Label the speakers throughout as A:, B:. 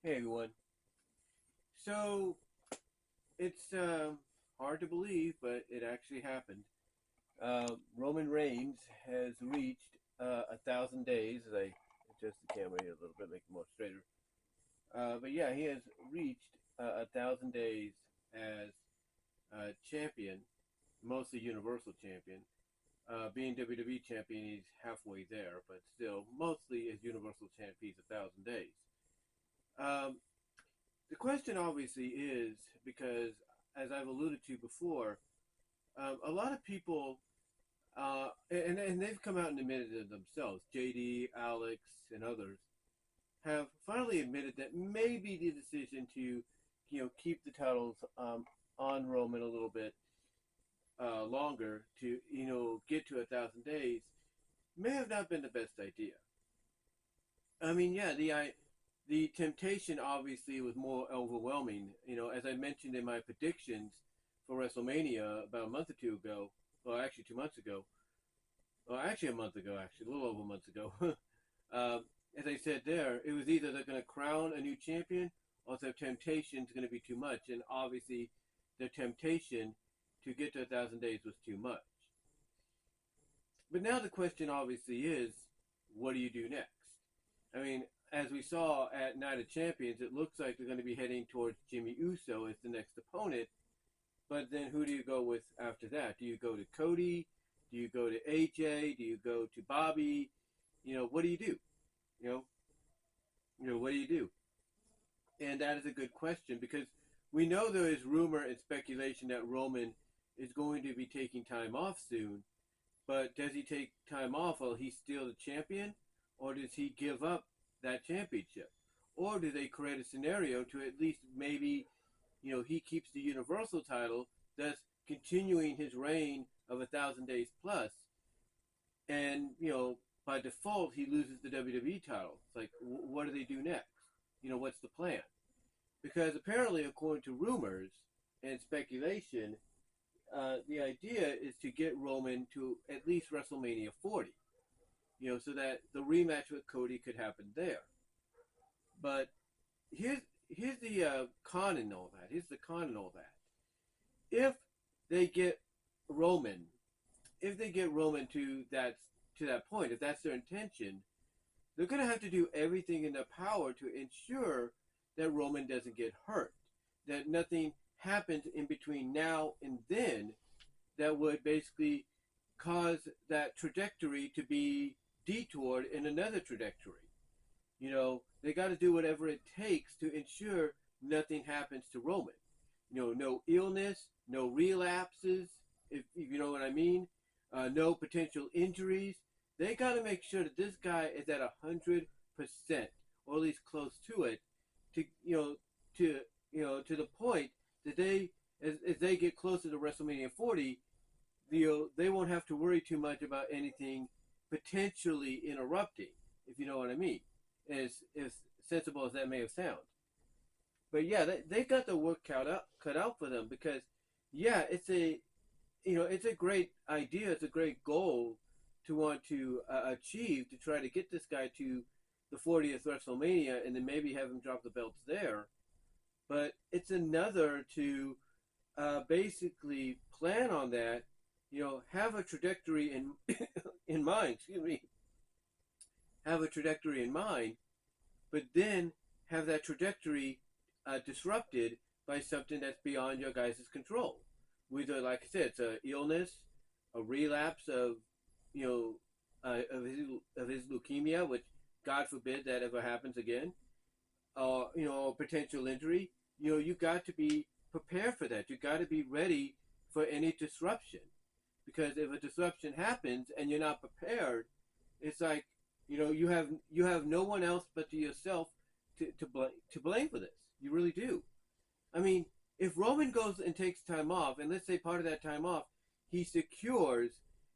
A: Hey everyone. So it's hard to believe, but it actually happened. Roman Reigns has reached 1,000 days. As I adjust the camera here a little bit, make it more straighter. But yeah, he has reached 1,000 days as champion, mostly Universal champion. Being WWE champion, he's halfway there, but still, mostly as Universal champion, he's 1,000 days. Um, the question obviously is because, as I've alluded to before, a lot of people, and they've come out and admitted it themselves, JD, Alex, and others, have finally admitted that maybe the decision to, keep the titles on Roman a little bit longer to, get to 1,000 days may have not been the best idea. I mean, yeah, the temptation obviously was more overwhelming. As I mentioned in my predictions for WrestleMania about a month or two ago, well, actually 2 months ago, well, actually a month ago, actually a little over a month ago. As I said there, it was either they're going to crown a new champion or their temptation is going to be too much, and obviously their temptation to get to 1,000 days was too much. But now the question obviously is, what do you do next? I mean, as we saw at Night of Champions, it looks like they're going to be heading towards Jimmy Uso as the next opponent. But then who do you go with after that? Do you go to Cody? Do you go to AJ? Do you go to Bobby? What do you do? You know, what do you do? And that is a good question because we know there is rumor and speculation that Roman is going to be taking time off soon. But does he take time off while he's still the champion? Or does he give up that championship? Or do they create a scenario to at least maybe, he keeps the Universal title, thus continuing his reign of 1,000 days plus, and, by default, he loses the WWE title. It's like, what do they do next? What's the plan? Because apparently, according to rumors and speculation, the idea is to get Roman to at least WrestleMania 40, so that the rematch with Cody could happen there. But here's the con in all that. Here's the con in all that. If they get Roman, if they get Roman to that point, if that's their intention, they're going to have to do everything in their power to ensure that Roman doesn't get hurt, that nothing happens in between now and then that would basically cause that trajectory to be detoured in another trajectory. They got to do whatever it takes to ensure nothing happens to Roman. No illness, no relapses, if you know what I mean, no potential injuries. They got to make sure that this guy is at 100%, or at least close to it, to to to the point that as they get closer to WrestleMania 40, they won't have to worry too much about anything potentially interrupting, if you know what I mean, as sensible as that may have sounded. But yeah, they got the work cut out for them because yeah, it's a great idea, it's a great goal to want to achieve, to try to get this guy to the 40th WrestleMania and then maybe have him drop the belts there. But it's another to basically plan on that, have a trajectory in in mind. Excuse me, have a trajectory in mind, but then have that trajectory disrupted by something that's beyond your guys' control. Whether, like I said, it's a illness, a relapse of, you of his leukemia, which God forbid that ever happens again, a potential injury. You got to be prepared for that. You got to be ready for any disruption, because if a disruption happens and you're not prepared, it's like, you have no one else but to yourself to blame for this. You really do. I mean, if Roman goes and takes time off, and let's say part of that time off, he secures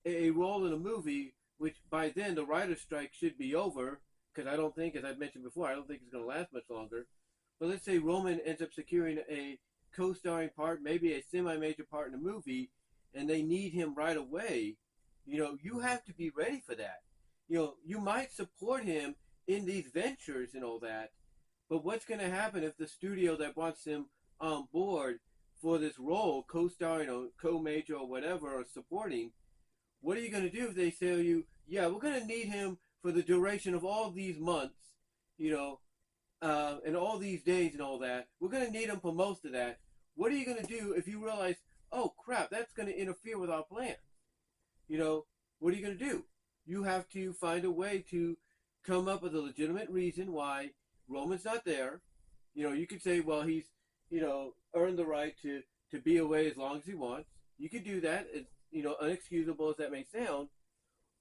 A: a role in a movie, which by then the writer's strike should be over, because I don't think, as I've mentioned before, I don't think it's going to last much longer. But let's say Roman ends up securing a co-starring part, maybe a semi-major part in a movie, and they need him right away. You have to be ready for that. You might support him in these ventures and all that, But what's going to happen if the studio that wants him on board for this role, co-starring or co-major or whatever, or supporting, what are you going to do if they tell you, yeah, we're going to need him for the duration of all these months, you know, and all these days and all that. We're going to need him for most of that. What are you going to do if you realize, oh crap, that's going to interfere with our plan? You know, what are you going to do? You have to find a way to come up with a legitimate reason why Roman's not there. You know, you could say, well, he's, earned the right to be away as long as he wants. You could do that. It's, unexcusable as that may sound.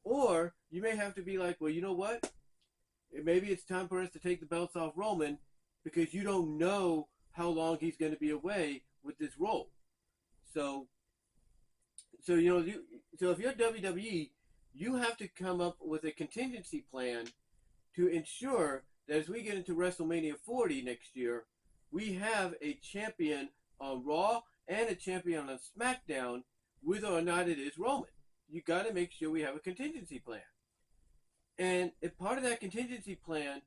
A: Or you may have to be like, well, you know what? Maybe it's time for us to take the belts off Roman because you don't know how long he's going to be away with this role. So, so if you're WWE, you have to come up with a contingency plan to ensure that as we get into WrestleMania 40 next year, we have a champion on Raw and a champion on SmackDown, whether or not it is Roman. You got to make sure we have a contingency plan. And if part of that contingency plan,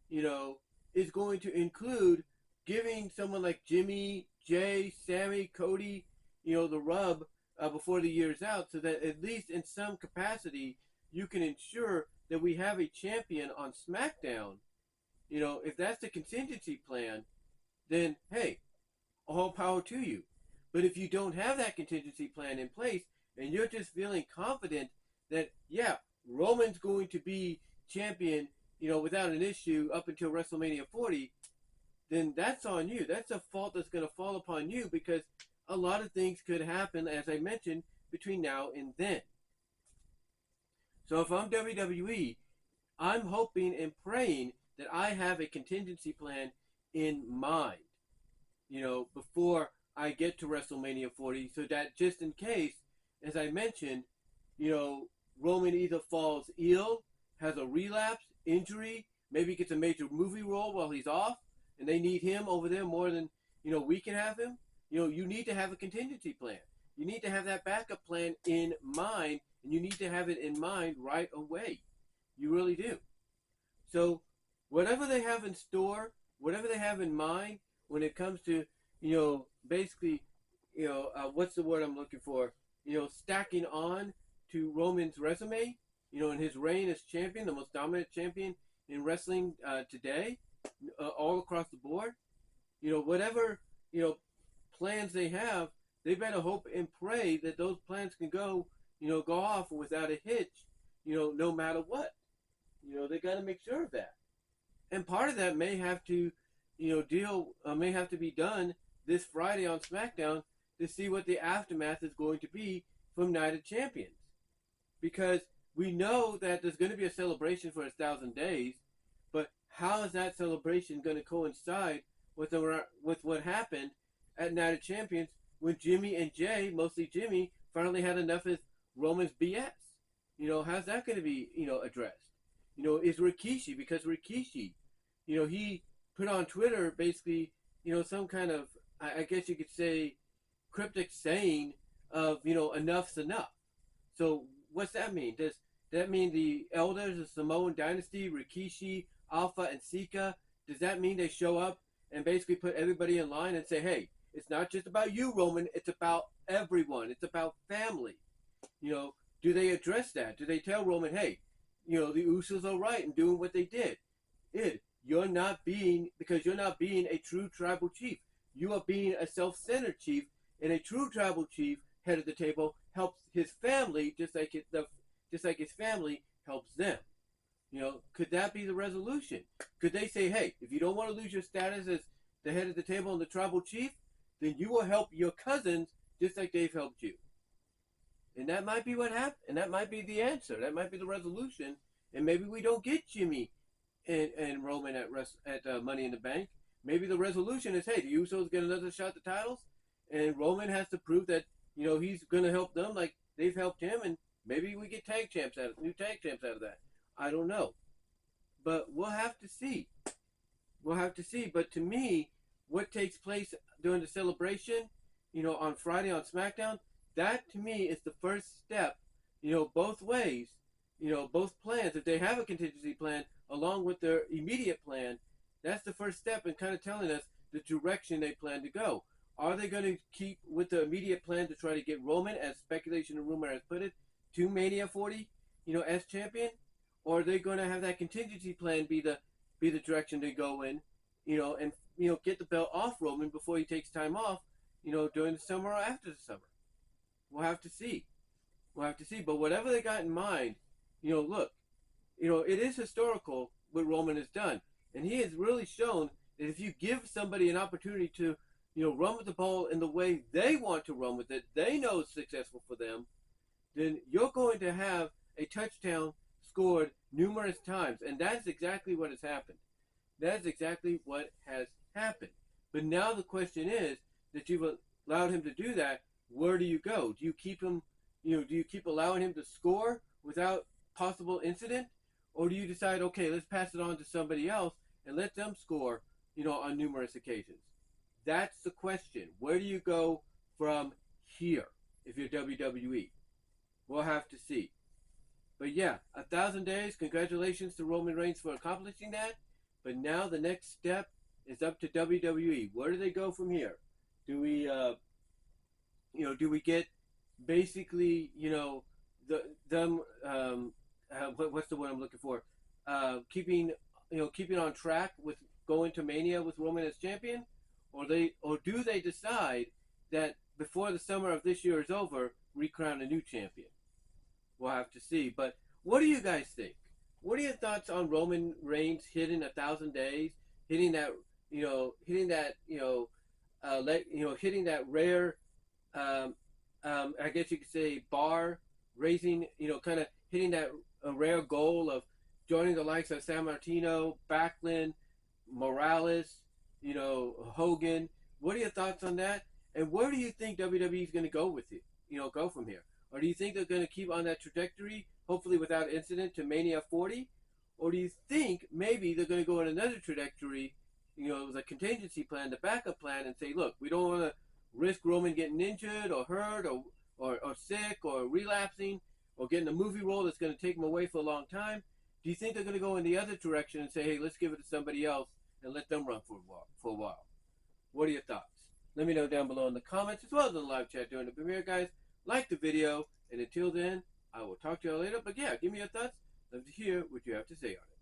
A: is going to include giving someone like Jimmy, Jay, Sammy, Cody, the rub before the year's out, so that at least in some capacity you can ensure that we have a champion on SmackDown. If that's the contingency plan, then hey, all power to you. But if you don't have that contingency plan in place and you're just feeling confident that, yeah, Roman's going to be champion, without an issue up until WrestleMania 40, then that's on you. That's a fault that's going to fall upon you because a lot of things could happen, as I mentioned, between now and then. So if I'm WWE, I'm hoping and praying that I have a contingency plan in mind, before I get to WrestleMania 40, so that just in case, as I mentioned, Roman either falls ill, has a relapse, injury, maybe gets a major movie role while he's off, and they need him over there more than, we can have him. You need to have a contingency plan. You need to have that backup plan in mind, and you need to have it in mind right away. You really do. So whatever they have in store, whatever they have in mind when it comes to, basically, what's the word I'm looking for? Stacking on to Roman's resume, in his reign as champion, the most dominant champion in wrestling today, all across the board. Whatever, plans they have, they better hope and pray that those plans can go off without a hitch, no matter what. They got to make sure of that. And part of that may have to, may have to be done this Friday on SmackDown to see what the aftermath is going to be from Night of Champions. Because we know that there's going to be a celebration for 1,000 days, but how is that celebration going to coincide with what happened at Night of Champions when Jimmy and Jay, mostly Jimmy, finally had enough of Roman's BS? How's that going to be, addressed? Is Rikishi, because Rikishi, he put on Twitter basically, some kind of, I guess you could say, cryptic saying of, enough's enough. So what's that mean? Does that mean the elders of Samoan dynasty, Rikishi, Alpha, and Sika, does that mean they show up and basically put everybody in line and say, hey, it's not just about you, Roman, it's about everyone. It's about family. Do they address that? Do they tell Roman, hey, the Usos are right in doing what they did? You're not being a true tribal chief. You are being a self-centered chief, and a true tribal chief, head of the table, helps his family just like his family helps them. Could that be the resolution? Could they say, hey, if you don't want to lose your status as the head of the table and the tribal chief, then you will help your cousins just like they've helped you? And that might be what happened. And that might be the answer. That might be the resolution. And maybe we don't get Jimmy and Roman at Money in the Bank. Maybe the resolution is, hey, the Usos get another shot at the titles, and Roman has to prove that he's going to help them like they've helped him, and maybe we get new tag champs out of that. I don't know, but we'll have to see. But to me, what takes place during the celebration, on Friday on SmackDown, that to me is the first step, both ways, both plans. If they have a contingency plan along with their immediate plan, That's the first step in kind of telling us the direction they plan to go. Are they going to keep with the immediate plan to try to get Roman, as speculation and rumor has put it, to Mania 40, as champion? Or are they going to have that contingency plan be the direction they go in, and get the belt off Roman before he takes time off, during the summer or after the summer? We'll have to see. We'll have to see. But whatever they got in mind, look, it is historical what Roman has done. And he has really shown that if you give somebody an opportunity to, run with the ball in the way they want to run with it, they know is successful for them, then you're going to have a touchdown scored numerous times. And that's exactly what has happened. That's exactly what has happened. But now the question is that you've allowed him to do that, where do you go? Do you keep him, do you keep allowing him to score without possible incident? Or do you decide, okay, let's pass it on to somebody else and let them score, on numerous occasions? That's the question. Where do you go from here if you're WWE? We'll have to see. But yeah, 1,000 days. Congratulations to Roman Reigns for accomplishing that. But now the next step is up to WWE. Where do they go from here? Do we, do we get basically, what's the word I'm looking for? Keeping on track with going to Mania with Roman as champion, or do they decide that before the summer of this year is over, recrown a new champion? We'll have to see. But what do you guys think? What are your thoughts on Roman Reigns hitting 1,000 days, hitting that, hitting that rare, I guess you could say bar, raising, kind of hitting that rare goal of joining the likes of San Martino, Backlund, Morales, Hogan. What are your thoughts on that? And where do you think WWE is going to go with it? Go from here? Or do you think they're going to keep on that trajectory, hopefully without incident, to Mania 40? Or do you think maybe they're going to go in another trajectory, the contingency plan, the backup plan, and say, look, we don't want to risk Roman getting injured or hurt or sick or relapsing or getting a movie role that's going to take him away for a long time? Do you think they're going to go in the other direction and say, hey, let's give it to somebody else and let them run for a while? What are your thoughts? Let me know down below in the comments as well as in the live chat during the premiere, guys. Like the video, and until then, I will talk to y'all later. But yeah, give me your thoughts. Love to hear what you have to say on it.